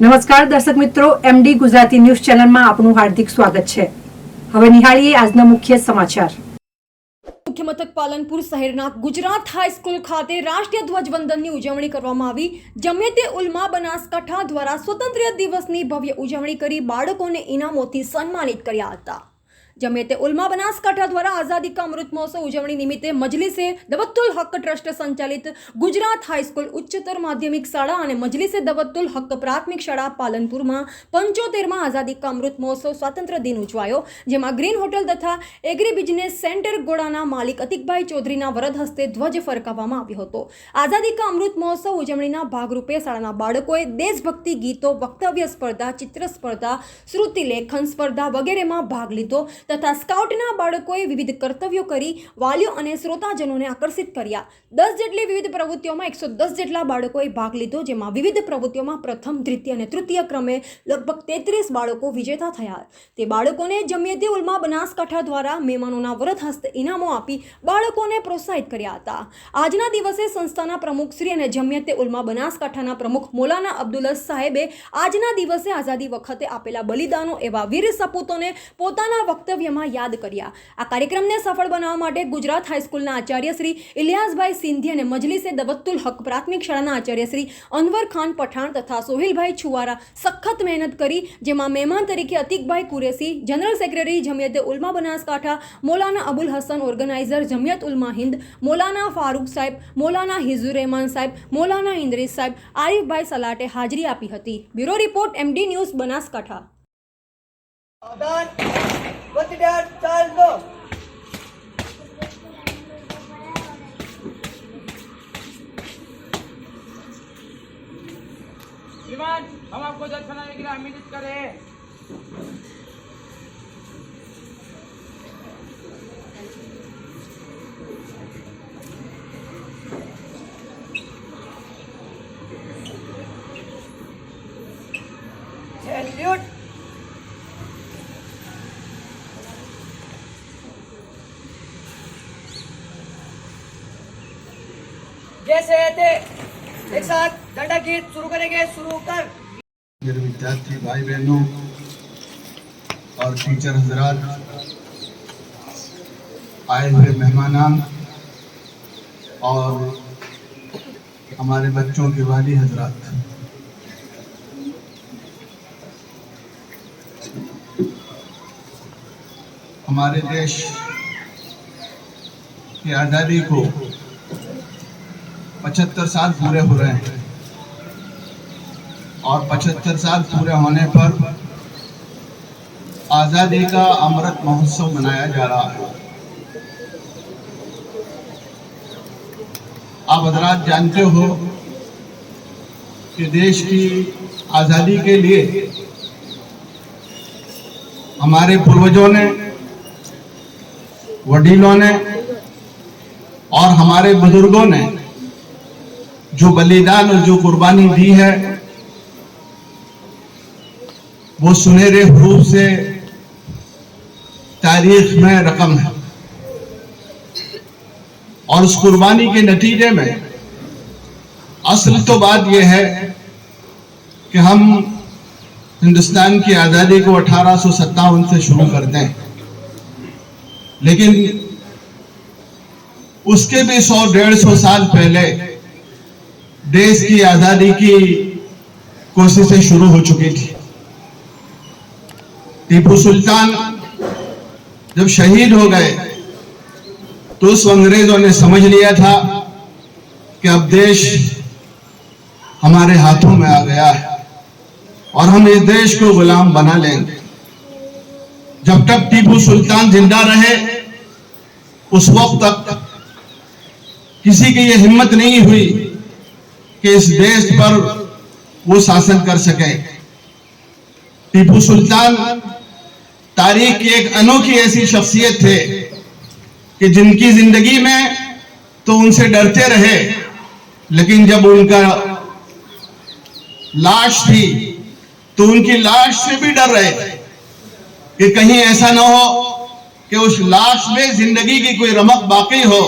નમસ્કાર દર્શક મિત્રો, એમડી ગુજરાતી ન્યૂઝ ચેનલમાં આપનું હાર્દિક સ્વાગત છે। હવે નિહાળીએ આજના મુખ્ય સમાચાર। મુખ્ય મથક પાલનપુર શહેરના ગુજરાત હાઈસ્કૂલ ખાતે રાષ્ટ્રીય ધ્વજવંદનની ઉજવણી કરવામાં આવી। જમિયતે ઉલમા બનાસકાંઠા દ્વારા સ્વતંત્રતા દિવસની ભવ્ય ઉજવણી કરી બાળકોને ઇનામોથી સન્માનિત કર્યા હતા। જમિયતે ઉલમા બનાસકાંઠા દ્વારા આઝાદી કા અમૃત મહોત્સવ ઉજવણી નિમિત્તે મજલિસે દવતુલ હક ટ્રસ્ટ સંચાલિત ગુજરાત હાઈસ્કૂલ ઉચ્ચતર માધ્યમિક શાળા અને મજલિસે દવતુલ હક પ્રાથમિક શાળા પાલનપુરમાં 75મા આઝાદી કા અમૃત મહોત્સવ સ્વાતંત્ર્ય દિન ઉજવાયો, જેમાં ગ્રીન હોટલ તથા એગ્રી બિઝનેસ સેન્ટર ગોડાના માલિક અતિકભાઈ ચૌધરીના વરદ હસ્તે ધ્વજ ફરકાવવામાં આવ્યો હતો। આઝાદી કા અમૃત મહોત્સવ ઉજવણીના ભાગરૂપે શાળાના બાળકોએ દેશભક્તિ ગીતો, વક્તવ્ય સ્પર્ધા, ચિત્ર સ્પર્ધા, શ્રુતિ લેખન સ્પર્ધા વગેરેમાં ભાગ લીધો તથા સ્કાઉટના બાળકોએ વિવિધ કર્તવ્યો કરી વાલીઓ અને શ્રોતાજનોને આકર્ષિત કર્યા। 10 જેટલી વિવિધ પ્રવૃત્તિઓમાં 110 જેટલા બાળકોએ ભાગ લીધો, જેમાં વિવિધ પ્રવૃત્તિઓમાં પ્રથમ, દ્વિતીય અને તૃતીય ક્રમે લગભગ 33 બાળકો વિજેતા થયા। તે બાળકોને જમિયતે ઉલમા બનાસકાંઠા દ્વારા મહેમાનોના વરદ હસ્તે ઇનામો આપી બાળકોને પ્રોત્સાહિત કર્યા હતા। આજના દિવસે સંસ્થાના પ્રમુખ શ્રી અને જમિયતે ઉલમા બનાસકાંઠાના પ્રમુખ મૌલાના અબ્દુલ્લા સાહેબે આજના દિવસે આઝાદી વખતે આપેલા બલિદાનો એવા વીર સપૂતોને પોતાના વક્તવ્યમાં યાદ કર્યા। આ કાર્યક્રમને સફળ બનાવવા માટે ગુજરાત હાઈસ્કૂલના આચાર્ય શ્રી ઇલિયાસભાઈ સિંધી અને મજલિસે દવતુલ હક પ્રાથમિક શાળાના આચાર્ય શ્રી અનવર ખાન પઠાણ તથા સોહિલભાઈ છુવારા સખત મહેનત કરી, જેમાં મહેમાન તરીકે Atikbhai Qureshi, general secretary Jamiate Ulama Banaskantha Maulana Abul Hasan, organiser Jamiat Ulama Hind Maulana Farooq Saheb, Maulana હિઝુર Rahman સાહેબ, મૌલાના ઇન્દ્રિસ સાહેબ, આરિફભાઈ સલાટે હાજરી આપી હતી। Bureau report, MD news Banaskantha. श्रीमान, हम आपको जज बनाने के लिए आमंत्रित करें। सैल्यूट। जैसे थे एक साथ दंडा गीत शुरू करेंगे। शुरू कर। मेरे विद्यार्थी भाई बहनों और टीचर हजरात, आए हुए मेहमानान और हमारे बच्चों के वाली हजरात, हमारे देश की आज़ादी को 75 साल पूरे हो रहे हैं और 75 साल पूरे होने पर आज़ादी का अमृत महोत्सव मनाया जा रहा है। आप हजरात जानते हो कि देश की आज़ादी के लिए हमारे पूर्वजों ने, वडीलों ने और हमारे बुजुर्गों ने जो बलिदान और जो कुर्बानी दी है, वो सुनहरे हरूफ से तारीख में रकम है। और उस कुर्बानी के नतीजे में असल तो बात यह है कि हम हिंदुस्तान की आज़ादी को 1857 से शुरू करते हैं, लेकिन उसके भी 100-150 साल पहले देश की आज़ादी की कोशिशें शुरू हो चुकी थी। टीपू सुल्तान जब शहीद हो गए तो उस अंग्रेजों ने समझ लिया था कि अब देश हमारे हाथों में आ गया है और हम इस देश को गुलाम बना लेंगे। जब तक टीपू सुल्तान जिंदा रहे उस वक्त तक किसी की यह हिम्मत नहीं हुई कि इस देश पर वो शासन कर सके। टीपू सुल्तान तारीख की एक अनोखी ऐसी शख्सियत थे कि जिनकी जिंदगी में तो उनसे डरते रहे, लेकिन जब उनका लाश थी तो उनकी लाश से भी डर रहे कि कहीं ऐसा ना हो कि उस लाश में जिंदगी की कोई रमक बाकी हो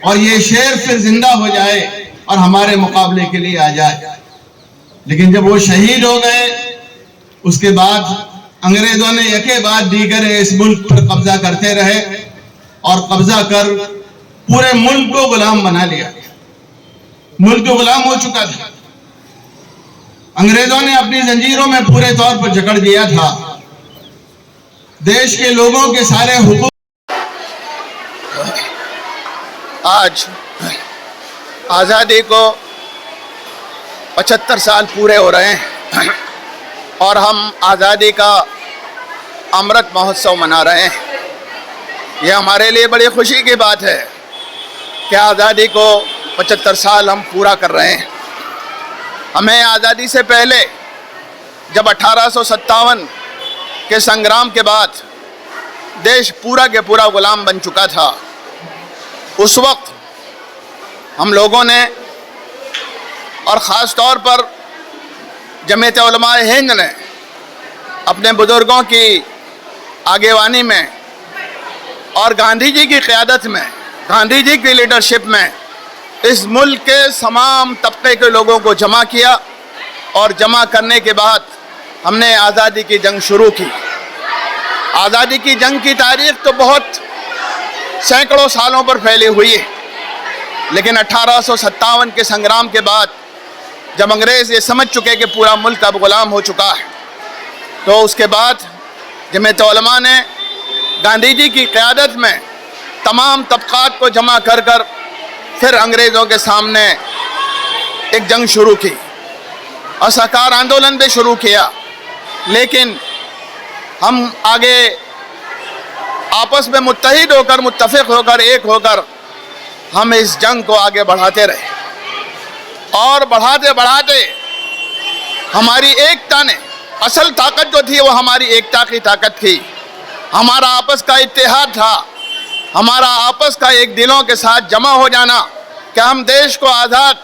और ये शेर फिर जिंदा हो जाए और हमारे मुकाबले के लिए आ जाए। लेकिन जब वो शहीद हो गए उसके बाद अंग्रेजों ने एके बाद दीगर इस मुल्क पर कब्जा करते रहे और कब्जा कर पूरे मुल्क को गुलाम बना लिया। मुल्क को गुलाम हो चुका था। अंग्रेजों ने अपनी जंजीरों में पूरे तौर पर जकड़ दिया था। देश के लोगों के सारे हुकूक आज आज़ादी को 75 साल पूरे हो रहे हैं और हम आज़ादी का अमृत महोत्सव मना रहे हैं। यह हमारे लिए बड़ी खुशी की बात है कि आज़ादी को 75 साल हम पूरा कर रहे हैं। हमें आज़ादी से पहले जब 1857 के संग्राम के बाद देश पूरा के पूरा गुलाम बन चुका था, उस वक्त हम लोगों ने और ख़ास तौर पर जमीयत उलमाए हिंद ने अपने बुज़ुर्गों की आगेवानी में और गांधी जी की क़यादत में, गांधी जी की लीडरशिप में इस मुल्क के तमाम तबके के लोगों को जमा किया और जमा करने के बाद हमने आज़ादी की जंग शुरू की। आज़ादी की जंग की तारीख़ तो बहुत सैकड़ों सालों पर फैली हुई है, लेकिन 1857 के संग्राम के बाद जब अंग्रेज़ ये समझ चुके कि पूरा मुल्क अब गुलाम हो चुका है, तो उसके बाद जमीयत उलमा ने गांधी जी की क़यादत में तमाम तबक़ात को जमा कर कर फिर अंग्रेज़ों के सामने एक जंग शुरू की, असहकार आंदोलन भी शुरू किया। लेकिन हम आगे आपस में मुत्तहिद होकर, मुत्तफ़िक़ होकर, एक होकर हम इस जंग को आगे बढ़ाते रहे और बढ़ाते बढ़ाते हमारी एकता ने, असल ताकत जो थी वो हमारी एकता की ताकत थी, हमारा आपस का इत्तेहाद था, हमारा आपस का एक दिलों के साथ जमा हो जाना कि हम देश को आज़ाद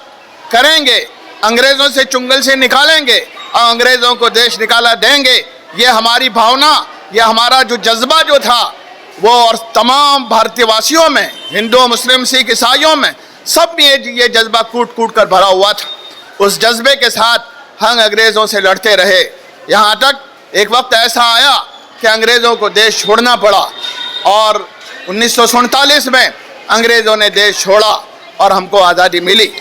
करेंगे, अंग्रेज़ों से चुंगल से निकालेंगे और अंग्रेज़ों को देश निकाला देंगे। ये हमारी भावना, ये हमारा जो जज्बा जो था वो और तमाम भारतीय वासियों में, हिंदू, मुस्लिम, सिख, ईसाइयों में सब में ये जज्बा कूट कूट कर भरा हुआ था। उस जज्बे के साथ हम अंग्रेज़ों से लड़ते रहे, यहाँ तक एक वक्त ऐसा आया कि अंग्रेज़ों को देश छोड़ना पड़ा और 1947 में अंग्रेज़ों ने देश छोड़ा और हमको आज़ादी मिली।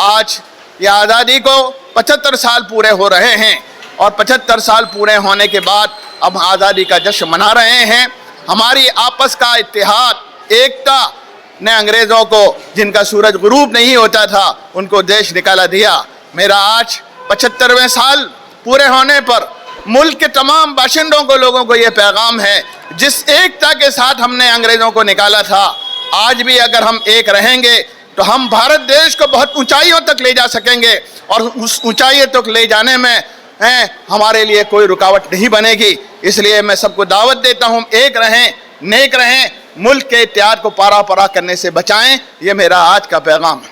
आज ये आज़ादी को 75 साल पूरे हो रहे हैं और 75 साल पूरे होने के बाद अब आज़ादी का जश्न मना रहे हैं। हमारी आपस का इत्तेहाद, एकता ने अंग्रेज़ों को, जिनका सूरज गुरूब नहीं होता था, उनको देश निकाला दिया। मेरा आज 75वें साल पूरे होने पर मुल्क के तमाम बाशिंदों को, लोगों को ये पैगाम है, जिस एकता के साथ हमने अंग्रेज़ों को निकाला था, आज भी अगर हम एक रहेंगे तो हम भारत देश को बहुत ऊंचाइयों तक ले जा सकेंगे और उस ऊंचाइयों तक ले जाने में हमारे लिए कोई रुकावट नहीं बनेगी। इसलिए मैं सबको दावत देता हूँ, एक रहें, नेक रहें, मुल्क के इत्तेहाद को पारा पारा करने से बचाएं। ये मेरा आज का पैगाम है।